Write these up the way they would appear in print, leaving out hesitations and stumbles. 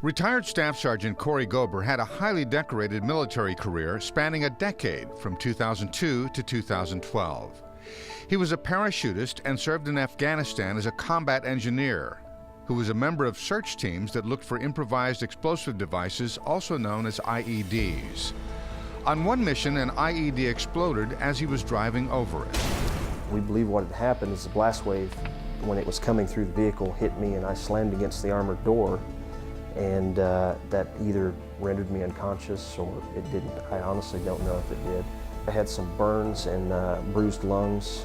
Retired Staff Sergeant Cory Gober had a highly decorated military career spanning a decade from 2002 to 2012. He was a parachutist and served in Afghanistan as a combat engineer, who was a member of search teams that looked for improvised explosive devices, also known as IEDs. On one mission, an IED exploded as he was driving over it. We believe what had happened is the blast wave, when it was coming through the vehicle, hit me and I slammed against the armored door, and that either rendered me unconscious or it didn't. I honestly don't know if it did. I had some burns and bruised lungs.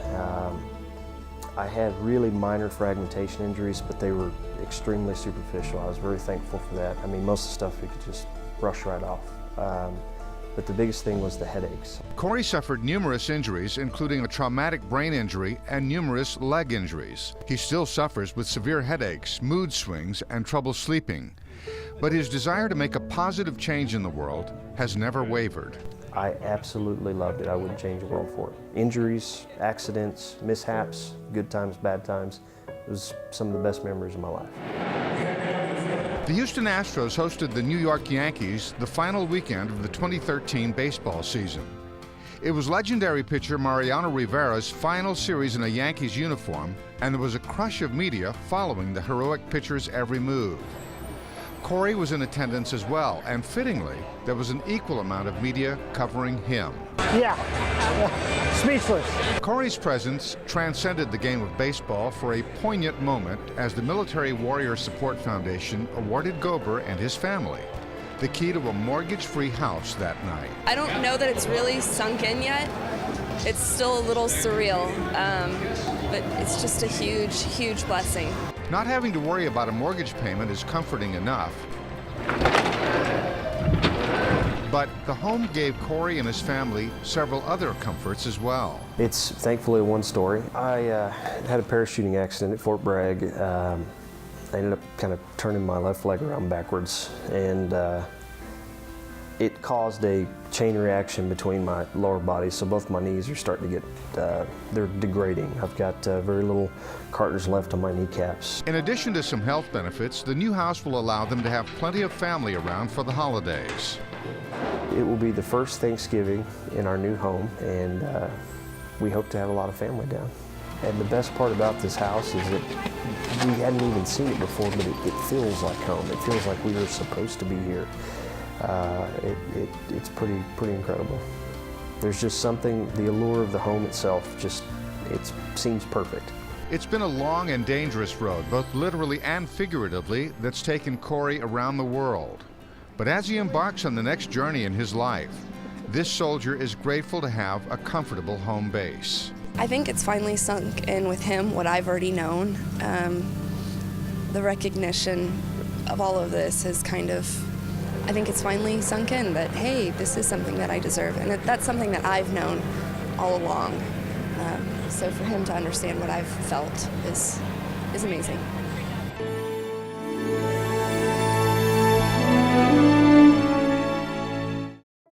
I had really minor fragmentation injuries, but they were extremely superficial. I was very thankful for that. I mean, most of the stuff we could just brush right off. But the biggest thing was the headaches. Cory suffered numerous injuries, including a traumatic brain injury and numerous leg injuries. He still suffers with severe headaches, mood swings, and trouble sleeping. But his desire to make a positive change in the world has never wavered. I absolutely loved it. I wouldn't change the world for it. Injuries, accidents, mishaps, good times, bad times. It was some of the best memories of my life. The Houston Astros hosted the New York Yankees the final weekend of the 2013 baseball season. It was legendary pitcher Mariano Rivera's final series in a Yankees uniform, and there was a crush of media following the heroic pitcher's every move. Cory was in attendance as well, and fittingly, there was an equal amount of media covering him. Yeah. Speechless. Cory's presence transcended the game of baseball for a poignant moment as the Military Warrior Support Foundation awarded Gober and his family the key to a mortgage-free house that night. I don't know that it's really sunk in yet. It's still a little surreal, but it's just a huge, huge blessing. Not having to worry about a mortgage payment is comforting enough. But the home gave Cory and his family several other comforts as well. It's thankfully one story. I had a parachuting accident at Fort Bragg. I ended up kind of turning my left leg around backwards, and it caused a chain reaction between my lower body, so both my knees are starting to get, they're degrading. I've got very little cartilage left on my kneecaps. In addition to some health benefits, the new house will allow them to have plenty of family around for the holidays. It will be the first Thanksgiving in our new home, and we hope to have a lot of family down. And the best part about this house is that we hadn't even seen it before, but it feels like home. It feels like we were supposed to be here. It's pretty incredible. There's just something, the allure of the home itself, just, it seems perfect. It's been a long and dangerous road, both literally and figuratively, that's taken Cory around the world. But as he embarks on the next journey in his life, this soldier is grateful to have a comfortable home base. I think it's finally sunk in with him what I've already known. The recognition of all of this is kind of, I think it's finally sunk in that, hey, this is something that I deserve, and that's something that I've known all along. So for him to understand what I've felt is amazing.